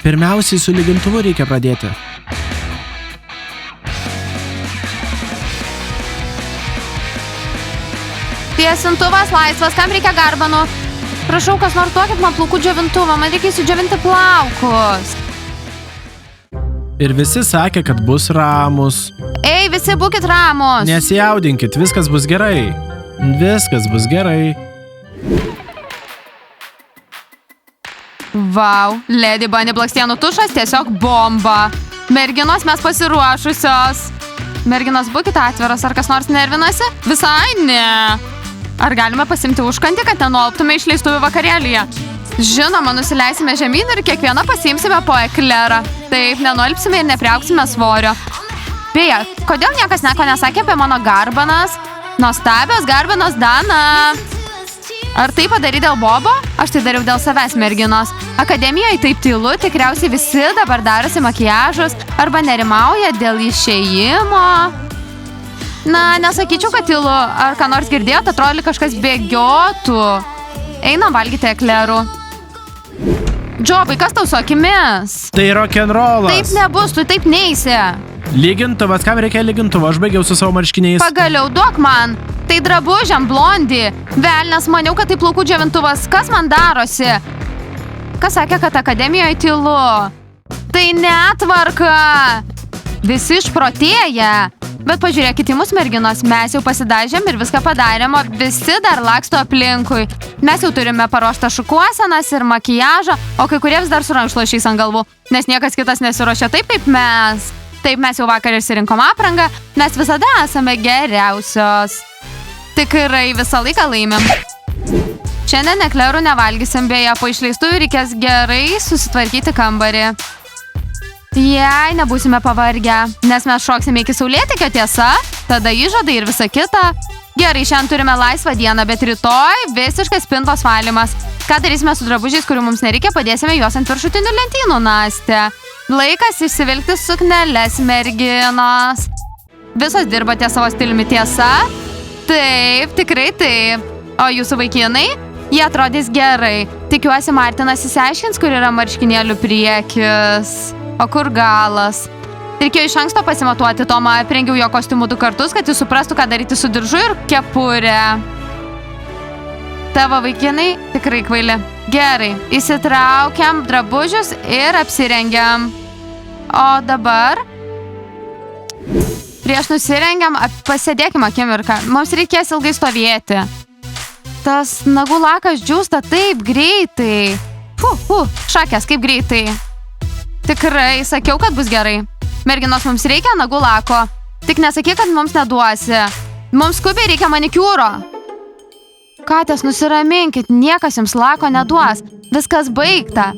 Pirmiausiai su lygintuvu reikia pradėti. Tiesintuvas laisvas, kam reikia garbanų? Prašau, kas nors duokit man plaukų džiovintuvą, man reikia įsidžiovinti plaukus. Ir visi sakė, kad bus ramus. Ei, visi būkit ramus. Nesijaudinkit, viskas bus gerai. Viskas bus gerai. Vau, Lady Bunny blakstienų tušas tiesiog bomba. Merginos, mes pasiruošusios. Merginos, būkit atviros, ar kas nors nervinasi? Visai ne. Ar galime pasimti užkantį, kad nenuolptume išleistuvių vakarėlyje? Žinoma, nusileisime žemyn ir kiekvieną pasiimsime po eklerą. Taip, nenuolpsime ir nepriauksime svorio. Beje, kodėl niekas nieko nesakė apie mano garbanas? Nuostabios garbanos, Dana. Ar tai padaryti dėl Bobo? Aš tai dariau dėl savęs, merginos. Akademijoje taip tylu, tikriausiai visi dabar darosi makiažus arba nerimauja dėl išėjimo. Na, nesakyčiau, kad tylu. Ar ką nors girdėjot, atrodo, kažkas bėgiotų. Einam valgyti eklerų. Džobai, kas tau su akimis? Tai rock'n'rollas. Taip nebus, tu taip neisi. Lygintuvas, kam reikia lygintuvo? Aš baigiau su savo marškiniais. Pagaliau, duok man. Tai drabužiam, blondi. Velnes, maniau, kad tai plaukų džiovintuvas. Kas man darosi? Kas sakė, kad akademijoje tylu? Tai netvarka. Visi išprotėja. Bet pažiūrėkit į mus, merginos, mes jau pasidažėm ir viską padarėm, o visi dar laksto aplinkui. Mes jau turime paruoštą šukuosenas ir makiažą, o kai kuriems dar su rankšluosčiais ant galvų, nes niekas kitas nesiruošia taip kaip mes. Taip, mes jau vakar išsirinkom aprangą, nes visada esame geriausios. Tikrai visą laiką laimim. Šiandien eklerų nevalgysim, beje, po išleistuvių reikės gerai susitvarkyti kambarį. Jei nebūsime pavargę, nes mes šoksime iki saulėtekio, tiesa, tada įžadai ir visa kita. Gerai, šiandien turime laisvą dieną, bet rytoj visiškas spintos valymas. Ką darysime su drabužiais, kurių mums nereikia, padėsime juos ant viršutinių lentynų, Nastė. Laikas išsivilkti sukneles, merginos. Visos dirbate savo stiliumi, tiesa? Taip, tikrai taip. O jūsų vaikinai? Jie atrodys gerai. Tikiuosi, Martinas įsiaiškins, kur yra marškinėlių priekis. O kur galas? Reikėjo iš anksto pasimatuoti Tomą, aprengiau jo kostiumų 2 kartus, kad jis suprastų, ką daryti su diržu ir kepurė. Tavo vaikinai tikrai kvaili. Gerai, įsitraukiam drabužius ir apsirengiam. O dabar, prieš nusirengiam, pasėdėkim akimirką. Mums reikės ilgai stovėti. Tas nagų lakas džiūsta taip greitai. Šakės, kaip greitai. Tikrai, sakiau, kad bus gerai. Merginos, mums reikia nagų lako. Tik nesakyk, kad mums neduosi. Mums skubiai reikia manikiūro. Katės, nusiraminkit, niekas jums lako neduos. Viskas baigta.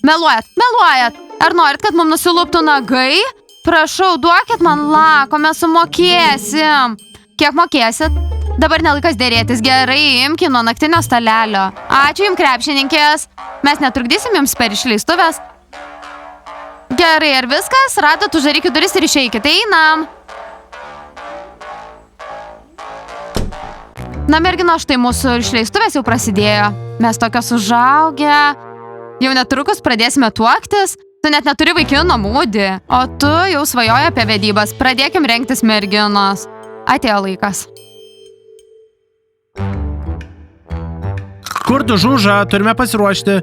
Meluojat. Ar norit, kad mums nusiluptų nagai? Prašau, duokit man lako, mes sumokėsim. Kiek mokėsit? Dabar nelaikas dėrėtis, gerai, imki nuo naktinio stalelio. Ačiū jums, krepšininkės. Mes netrukdysim jums per išleistuvės. Gerai, ar viskas? Radot, uždarykit duris ir išeikit. Einam. Na, mergino, štai mūsų išleistuvės jau prasidėjo. Mes tokios užaugę. Jau netrukus pradėsime tuoktis. Tu net neturi vaikino mūdį. O tu jau svajoji apie vedybas. Pradėkim rengtis, merginos. Atėjo laikas. Kur tu žužą? Turime pasiruošti.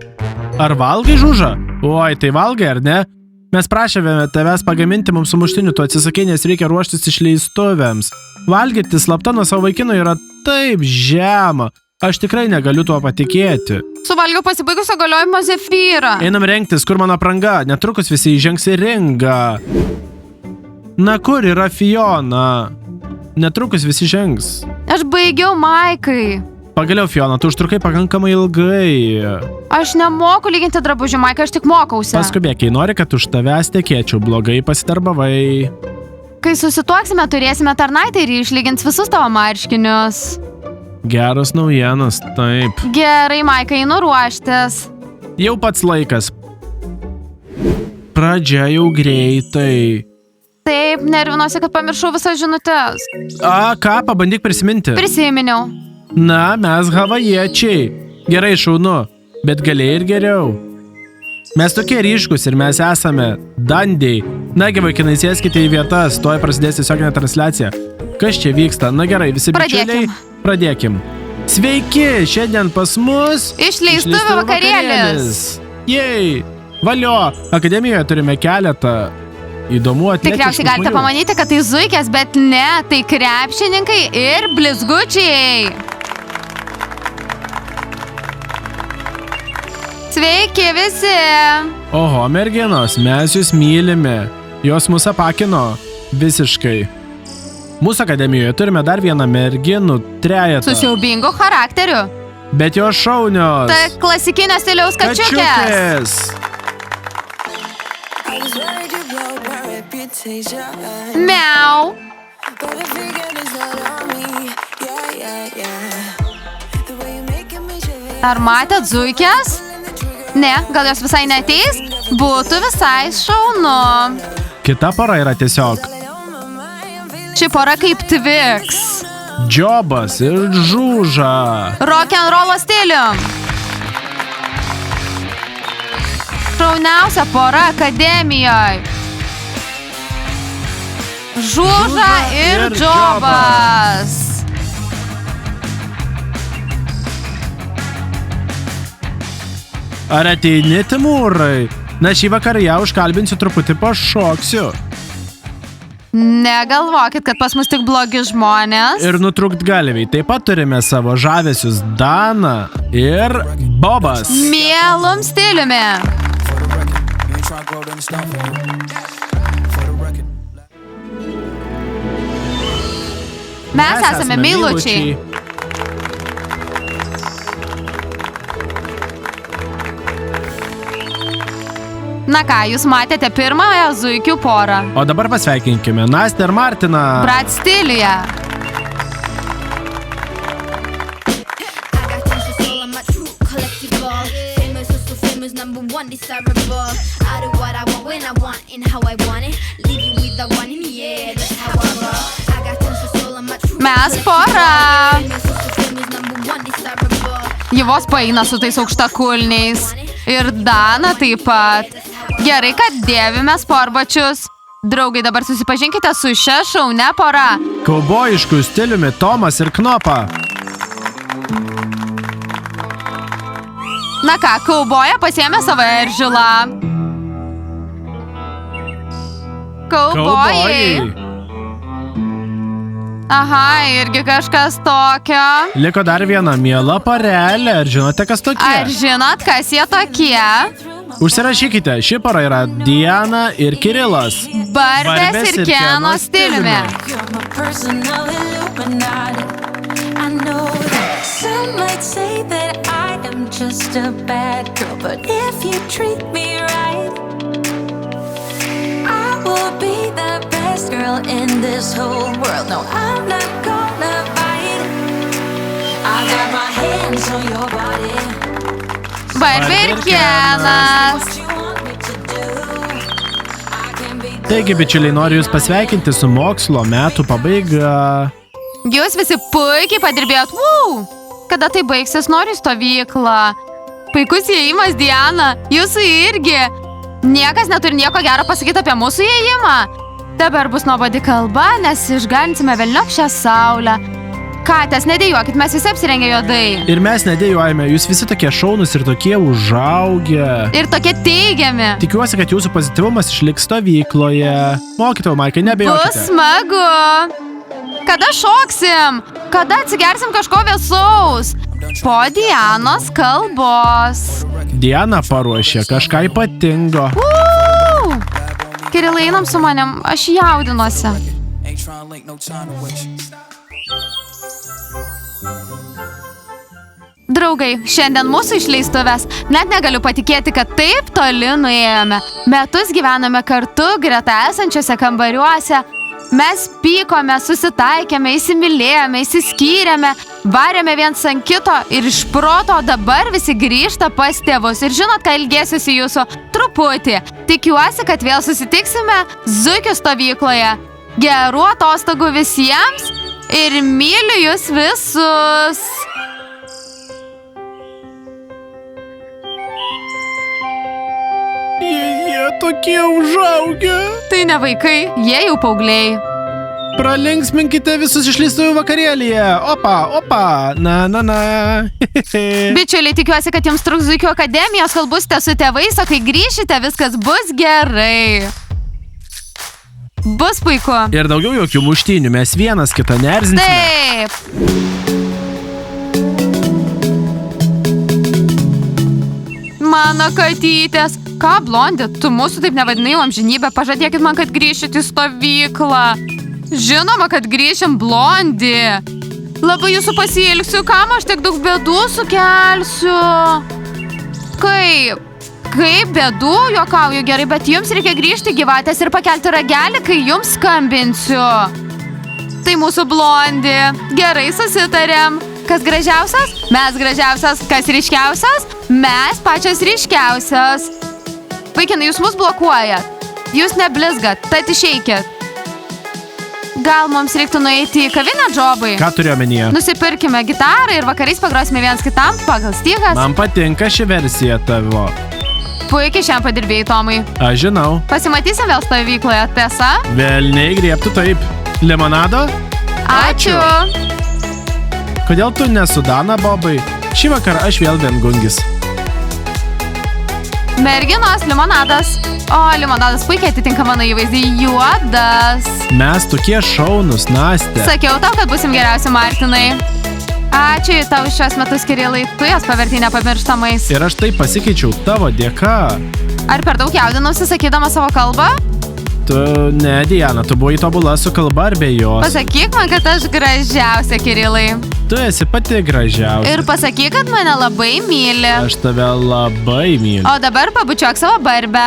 Ar valgai žužą? Oi, tai valgai, ar ne? Mes prašėme tavęs pagaminti mums sumuštinių, tu atsisakai, nes reikia ruoštis išleistuvėms. Valgyti slapta nuo savo vaikino yra taip žema. Aš tikrai negaliu tuo patikėti. Suvalgiau pasibaigusio galiojimo zefyrą. Einam rengtis, kur mano apranga. Netrukus visi įžengs į ringą. Na, kur yra Fiona? Netrukus visi žengs. Aš baigiau, Maikai. Pagaliau, Fiona, tu užtrukai pakankamai ilgai. Aš nemoku lyginti drabužių, Maikai, aš tik mokausi. Paskubėk, jei nori, kad už tavęs tekėčiau, blogai pasidarbavai. Kai susituoksime, turėsime tarnaitę ir išlygins visus tavo marškinius. Geros naujienos, taip. Gerai, Maikai, einu ruoštis. Jau pats laikas. Pradžia jau greitai. Taip, nervinuosi, kad pamiršau visas žinutes. Ką, pabandyk prisiminti. Prisiminiau. Na, mes havajiečiai. Gerai, šaunu, bet galėjai ir geriau. Mes tokie ryškus ir mes esame dandiai. Nagi, vaikinai, sėskite į vietas, tuoj prasidės tiesioginė transliacija. Kas čia vyksta? Na gerai, visi bičiuliai, pradėkim. Sveiki, šiandien pas mus Išleistuvių vakarėlis. Jej, valio, akademijoje turime keletą įdomų atletiškų žmonių. Tikriausiai galite pamanyti, kad tai zuikės, bet ne, tai krepšininkai ir blizgučiai. Sveiki visi. Oho, merginos, mes jūs mylime. Jos mus apakino visiškai. Mūsų akademijoje turime dar vieną merginų trejetą. Su siaubingu charakteriu. Bet jos šaunios. Tai klasikinio stiliaus kačiukės. Miau. Ar matėt zuikės? Ne, gal jos visai neateis? Būtų visai šaunu. Kita pora yra tiesiog Ši pora kaip Twix. Džobas ir Žuža. Rock'n'rollo stilium. Šauniausia pora akademijoje. Žuža ir Džobas. Ar ateini, Timūrai? Na, šį vakarą ją užkalbinsiu, truputį pašoksiu. Negalvokit, kad pas mus tik blogi žmonės. Ir nutrukt galviai. Taip pat turime savo žavesius Dana ir Bobas. Mielum stiliumi. Mes esame meilučiai. Na ką, jūs matėte pirmąją zuikių porą. O dabar pasveikinkime Nastę ir Martiną. Brat stiliuje. Mes pora. Ji vos paeina su tais aukštakulniais. Ir Dana taip pat. Gerai, kad dėvime sportbačius. Draugai, dabar susipažinkite su šia šaunia pora. Kaubojiškų stiliumi Tomas ir Knopa. Na ką, kauboja pasiėmė savo eržilą. Kaubojai. Aha, irgi kažkas tokio. Liko dar viena miela parelė. Ar žinote, kas tokie? Ar žinot, kas jie tokie? Užsirašykite, ši pora yra Diana ir Kirilas. Barbės ir Keno stiliumi. Barbė ir Kenas. Taigi, bičiuliai, noriu jūs pasveikinti su mokslo metų pabaiga. Jūs visi puikiai padirbėjot. Kada tai baigsis, noriu stovyklą. Puikus įėjimas, Diana. Jūsų irgi. Niekas neturi nieko gero pasakyti apie mūsų įėjimą. Dabar bus nuobodi kalba, nes išganinsime velniop šią saulę. Katės, nedėjuokit, mes visi apsirengę juodai. Ir mes nedėjuojame, jūs visi tokie šaunus ir tokie užaugę. Ir tokie teigiami. Tikiuosi, kad jūsų pozityvumas išliks stovykloje. Mokytojau, Maikai, nebijokite. Bus smagu. Kada šoksim? Kada atsigersim kažko vėsaus? Po Dianos kalbos. Diana paruošė kažką ypatingo. Kirilai, einam su manim, aš jaudinuosi. Draugai, šiandien mūsų išleistuvės. Net negaliu patikėti, kad taip toli nuėjome. Metus gyvename kartu greta esančiuose kambariuose. Mes pykome, susitaikėme, įsimylėjome, įsiskyrėme, varėme viens ant kito ir iš proto dabar visi grįžta pas tėvus. Ir žinot, ką ilgėsiuosi jūsų? Truputį. Tikiuosi, kad vėl susitiksime zuikių stovykloje. Gerų atostogų visiems ir myliu jūs visus. tokie užaugę. Tai ne vaikai, jie jau paaugliai. Pralinksminkite visus išleistuvių vakarėlyje. Opa, na. Bičiuliai, tikiuosi, kad jums truks Zuikio akademijos, kol busite su tėvais, o kai grįšite, viskas bus gerai. Bus puiku. Ir daugiau jokių muštynių, mes vienas kitą neerzinsime. Taip. Mano katytės. Ką, Blondi, tu mūsų taip nevadinai amžinybę, pažadėkit man, kad grįšit į stovyklą. Žinoma, kad grįšim, Blondi. Labai jūsų pasiilgsiu, kam aš tiek daug bėdų sukelsiu. Kaip bėdų, juokauju, gerai, bet jums reikia grįžti gyvatės ir pakelti ragelį, kai jums skambinsiu. Tai mūsų Blondi. Gerai, susitarėm. Kas gražiausias? Mes gražiausias. Kas ryškiausias? Mes pačios ryškiausias. Vaikinai, jūs mus blokuojat. Jūs neblizgat, tad išeikit. Gal mums reiktų nueiti į kavinę, Džobai? Ką turiu omenyje? Nusipirkime gitarą ir vakariais pagrosime vienas kitam pagal stygas. Man patinka ši versija tavo. Puikiai šiandien padirbėjai, Tomai. Aš žinau. Pasimatysim vėl stovykloje, tiesa? Velniai griebtų taip. Limonado? Ačiū. Kodėl tu nesu Dana, Bobai? Šį vakarą aš vėl viengungis. Merginos, limonadas. O, limonadas puikiai atitinka mano įvaizdį. Juodas. Mes tokie šaunus, Nastė. Sakiau tau, kad busim geriausi, Martinai. Ačiū tau šios metus, Kirilai. Tu jas pavertei nepamirštamais. Ir aš taip pasikeičiau tavo dėka. Ar per daug jaudinausi sakydama savo kalbą? Tu, ne, Diana, tu buvai tobula su kalba ar be jos. Pasakyk man, kad aš gražiausia, Kirilai. Tu esi pati gražiausia. Ir pasakyk, kad mane labai myli. Aš tave labai myliu. O dabar pabučiuok savo barbę.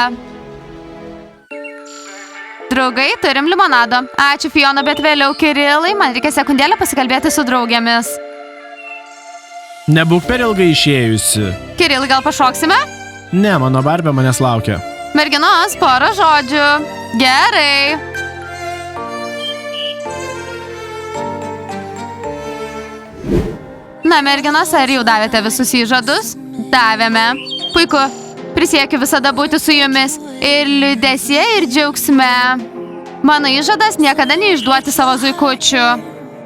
Draugai, turim limonado. Ačiū, Fiona, bet vėliau, Kirilai, man reikia sekundėlę pasikalbėti su draugėmis. Nebūk per ilgai išėjusi. Kirilai, gal pašoksime? Ne, mano barbė manęs laukia. Merginos, porą žodžių. Gerai. Na, merginos, ar jau davėte visus įžadus? Davėme. Puiku. Prisiekiu visada būti su jumis. Ir liūdesyje, ir džiaugsme. Mano įžadas niekada neišduoti savo zuikučių.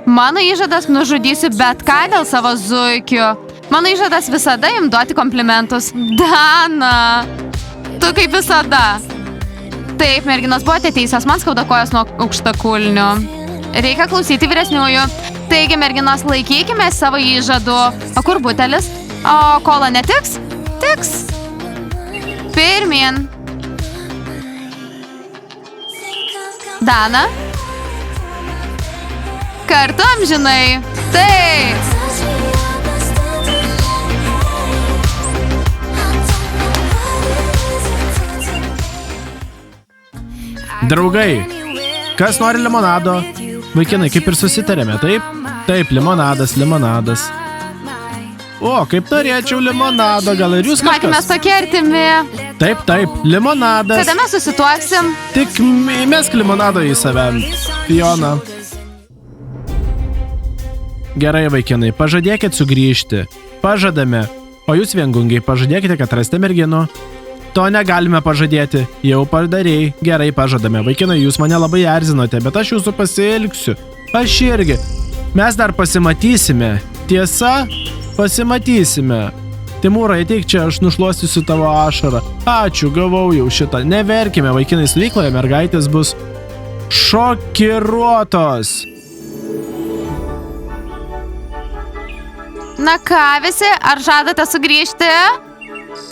Mano įžadas nužudysiu bet ką dėl savo zuikių. Mano įžadas visada jums duoti komplimentus. Dana. Tu kaip visada. Taip, merginos, buvote teisios, man skauda kojas nuo aukštakulnių. Reikia klausyti vyresniųjų. Taigi, merginos, laikykime savo įžadų. O kur butelis? O kola netiks? Tiks. Pirmin. Dana. Kartu amžinai. Taip. Draugai, kas nori limonado? Vaikinai, kaip ir susitarėme, taip? Taip, limonadas. O, kaip norėčiau limonado, gal ir jūs Matėme, mes kažkas? tokie artimi. Taip, limonadas. Kada mes susituoksim? Tik mesk limonado į save, Fiona. Gerai, vaikinai, pažadėkit sugrįžti. Pažadame. O jūs viengungiai, pažadėkite, kad rasite merginų. To negalime pažadėti. Jau padarėjai. Gerai, pažadame. Vaikinai, jūs mane labai erzinote, bet aš jūsų pasiilgsiu. Aš irgi. Mes dar pasimatysime. Tiesa? Pasimatysime. Timūrai, ateik čia, aš nušluostysiu tavo ašarą. Ačiū, gavau jau šitą. Neverkime, vaikinai, stovykloje mergaitės bus šokiruotos. Na ką visi, ar žadate sugrįžti?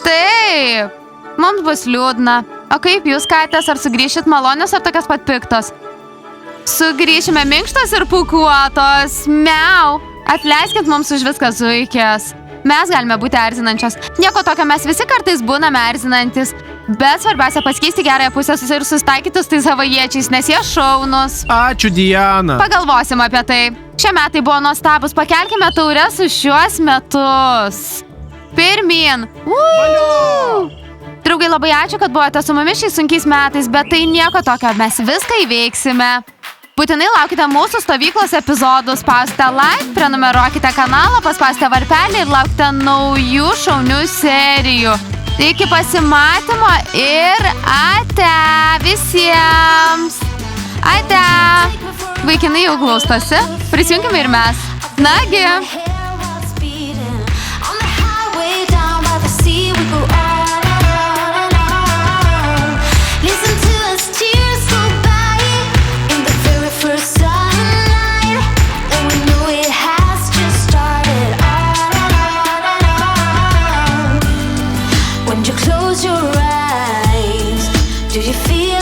Taip. Mums bus liūdna. O kaip jūs, katės, ar sugrįšit malonios, ar tokios pat piktos? Sugrįšime minkštos ir pūkuotos. Miau. Atleiskit mums už viską, zuikės. Mes galime būti erzinančios. Nieko tokio, mes visi kartais būname erzinantis. Bet svarbiausia pasikeisti gerąją pusę ir susitaikyti su tais havajiečiais, nes jie šaunus. Ačiū, Diana. Pagalvosim apie tai. Šie metai buvo nuostabus. Pakelkime taures už šiuos metus. Pirmin. Draugai, labai ačiū, kad buvote su mumis šiais sunkiais metais, bet tai nieko tokio, mes viską įveiksime. Būtinai laukite mūsų stovyklos epizodų, spauskite like, prenumeruokite kanalą, paspauskite varpelį ir laukite naujų šaunių serijų. Iki pasimatymo ir ate visiems. Ate. Vaikinai jau glaustosi. Prisijunkime ir mes. Nagi. Close your eyes. Do you feel